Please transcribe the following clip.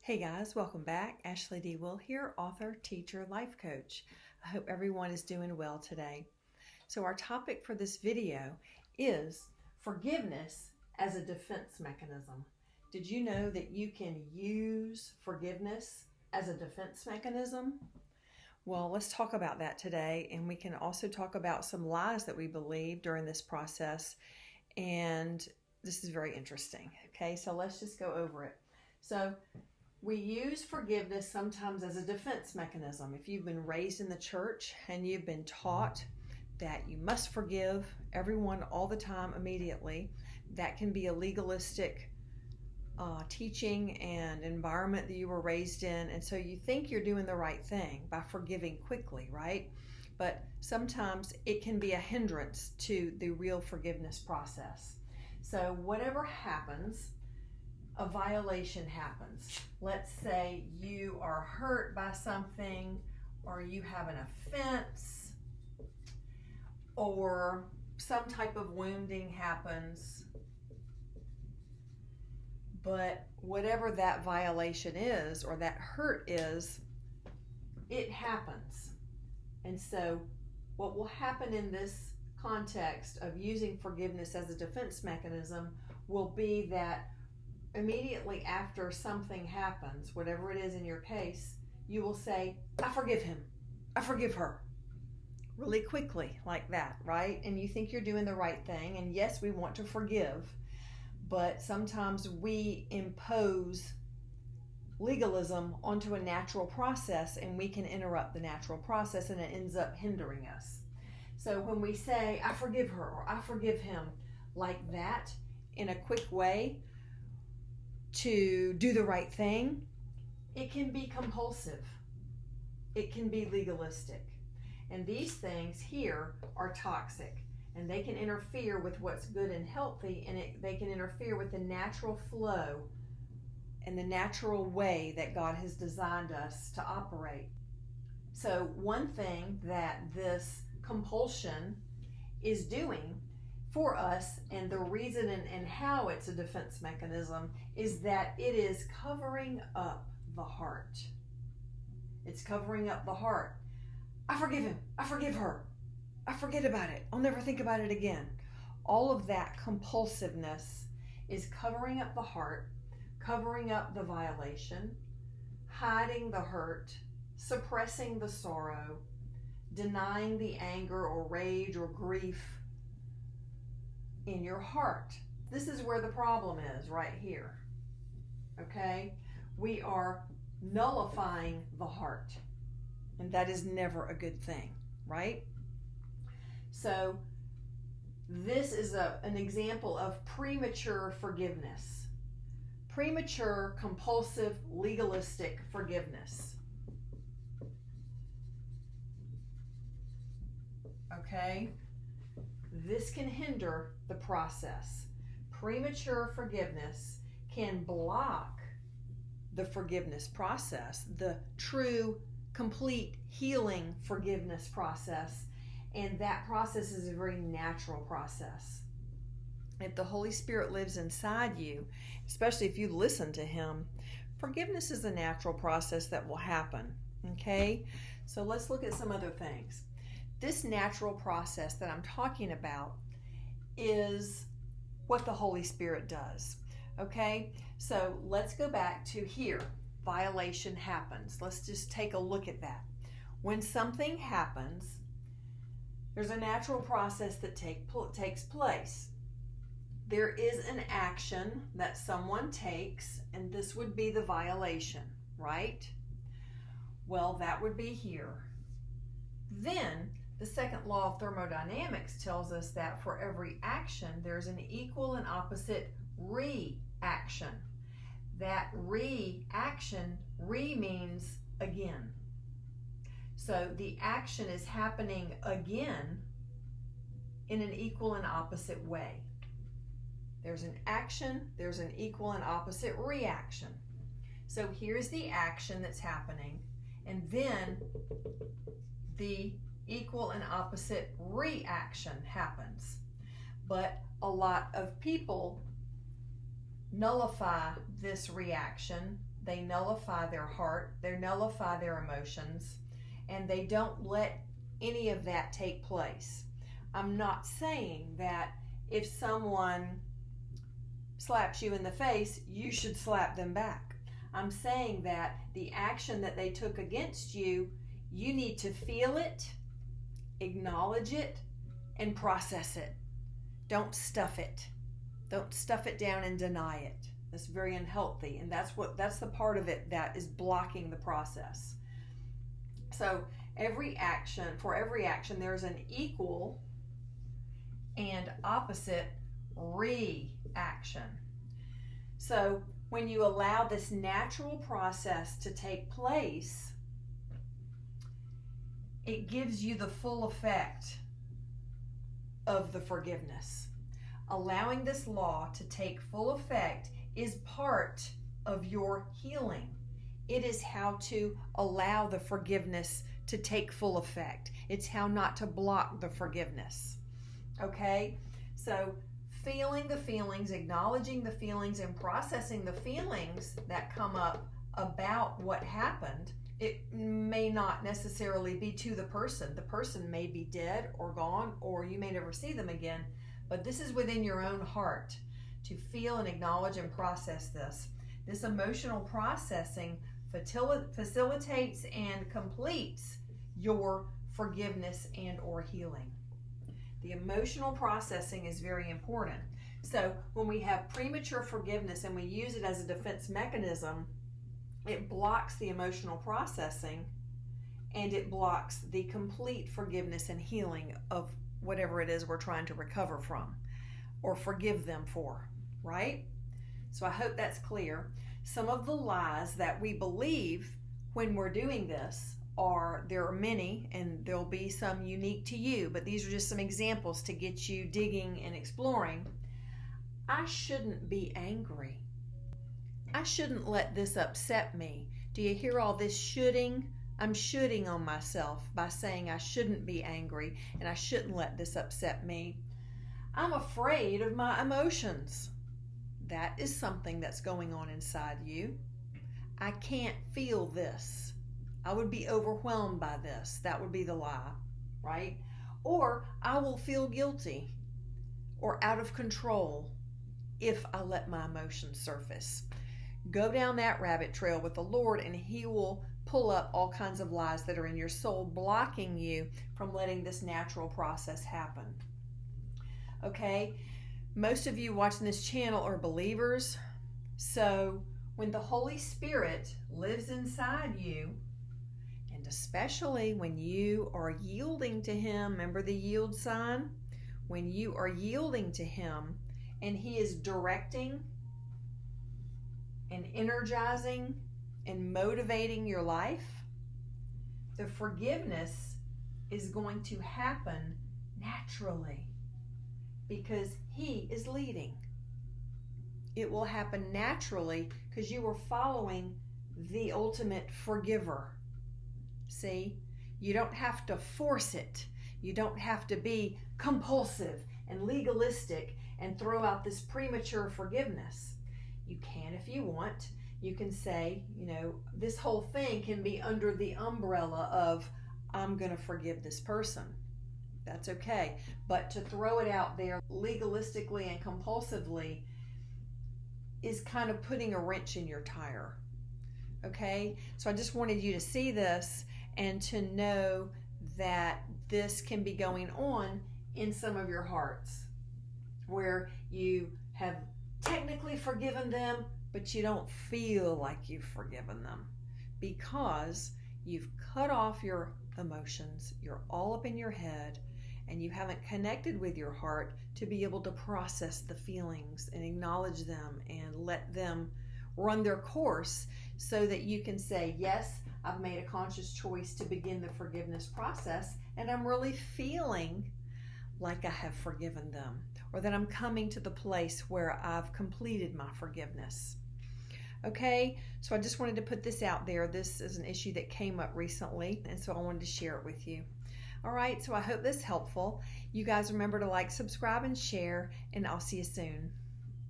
Hey guys, welcome back. Ashley D. Will here, author, teacher, life coach. I hope everyone is doing well today. So our topic for this video is forgiveness as a defense mechanism. Did you know that you can use forgiveness as a defense mechanism? Well, let's talk about that today, and we can also talk about some lies that we believe during this process, and this is very interesting. Okay, so let's just go over it. So we use forgiveness sometimes as a defense mechanism. If you've been raised in the church and you've been taught that you must forgive everyone all the time immediately, that can be a legalistic teaching and environment that you were raised in. And so you think you're doing the right thing by forgiving quickly, right? But sometimes it can be a hindrance to the real forgiveness process. So whatever happens, a violation happens. Let's say you are hurt by something, or you have an offense, or some type of wounding happens. But whatever that violation is, or that hurt is, it happens. And so what will happen in this context of using forgiveness as a defense mechanism will be that immediately after something happens, whatever it is in your case, you will say, I forgive him, I forgive her, really quickly like that, right? And you think you're doing the right thing. And yes, we want to forgive, but sometimes we impose legalism onto a natural process, and we can interrupt the natural process, and it ends up hindering us. So when we say, I forgive her, or I forgive him, like that, in a quick way, to do the right thing, it can be compulsive. It can be legalistic. And these things here are toxic, and they can interfere with what's good and healthy, and they can interfere with the natural flow and the natural way that God has designed us to operate. So one thing that this compulsion is doing for us, and the reason and how it's a defense mechanism, is that it is covering up the heart. It's covering up the heart. I forgive him. I forgive her. I forget about it. I'll never think about it again. All of that compulsiveness is covering up the heart, covering up the violation, hiding the hurt, suppressing the sorrow, denying the anger or rage or grief in your heart. This is where the problem is, right here. Okay? We are nullifying the heart, and that is never a good thing, right? So this is an example of premature forgiveness. Premature, compulsive, legalistic forgiveness. Okay? This can hinder the process. Premature forgiveness can block the forgiveness process, the true, complete healing forgiveness process. And that process is a very natural process. If the Holy Spirit lives inside you, especially if you listen to Him, forgiveness is a natural process that will happen. Okay? So let's look at some other things. This natural process that I'm talking about is what the Holy Spirit does. Okay? So let's go back to here. Violation happens. Let's just take a look at that. When something happens, there's a natural process that takes place. There is an action that someone takes, and this would be the violation, right? Well, that would be here. Then, the second law of thermodynamics tells us that for every action, there's an equal and opposite reaction. That reaction, means again. So the action is happening again in an equal and opposite way. There's an action, there's an equal and opposite reaction. So here's the action that's happening, and then the equal and opposite reaction happens. But a lot of people nullify this reaction they nullify their heart, they nullify their emotions, and they don't let any of that take place. I'm not saying that if someone slaps you in the face, you should slap them back. I'm saying that the action that they took against you, you need to feel it, acknowledge it, and process it. Don't stuff it. Don't stuff it down and deny it. That's very unhealthy, and that's the part of it that is blocking the process. So for every action, there's an equal and opposite reaction. So when you allow this natural process to take place, it gives you the full effect of the forgiveness. Allowing this law to take full effect is part of your healing. It is how to allow the forgiveness to take full effect. It's how not to block the forgiveness. Okay? So feeling the feelings, acknowledging the feelings, and processing the feelings that come up about what happened. It may not necessarily be to the person. The person may be dead or gone, or you may never see them again. But this is within your own heart to feel and acknowledge and process this. This emotional processing facilitates and completes your forgiveness and or healing. The emotional processing is very important. So when we have premature forgiveness and we use it as a defense mechanism, it blocks the emotional processing and it blocks the complete forgiveness and healing of whatever it is we're trying to recover from or forgive them for, right? So I hope that's clear. Some of the lies that we believe when we're doing this there are many, and there'll be some unique to you, but these are just some examples to get you digging and exploring. I shouldn't be angry. I shouldn't let this upset me. Do you hear all this shoulding? I'm shoulding on myself by saying I shouldn't be angry and I shouldn't let this upset me. I'm afraid of my emotions. That is something that's going on inside you. I can't feel this. I would be overwhelmed by this. That would be the lie, right? Or I will feel guilty or out of control if I let my emotions surface. Go down that rabbit trail with the Lord and He will pull up all kinds of lies that are in your soul, blocking you from letting this natural process happen. Okay? Most of you watching this channel are believers. So when the Holy Spirit lives inside you, and especially when you are yielding to Him, remember the yield sign? When you are yielding to Him and He is directing and energizing and motivating your life, the forgiveness is going to happen naturally because He is leading. It will happen naturally because you are following the ultimate forgiver. See, you don't have to force it. You don't have to be compulsive and legalistic and throw out this premature forgiveness. You can if you want. You can say, this whole thing can be under the umbrella of, I'm going to forgive this person. That's okay. But to throw it out there legalistically and compulsively is kind of putting a wrench in your tire. Okay? So I just wanted you to see this and to know that this can be going on in some of your hearts where you have technically forgiven them, but you don't feel like you've forgiven them because you've cut off your emotions. You're all up in your head and you haven't connected with your heart to be able to process the feelings and acknowledge them and let them run their course so that you can say, yes, I've made a conscious choice to begin the forgiveness process and I'm really feeling like I have forgiven them, or that I'm coming to the place where I've completed my forgiveness. Okay, so I just wanted to put this out there. This is an issue that came up recently, and so I wanted to share it with you. All right, so I hope this is helpful. You guys remember to like, subscribe, and share, and I'll see you soon.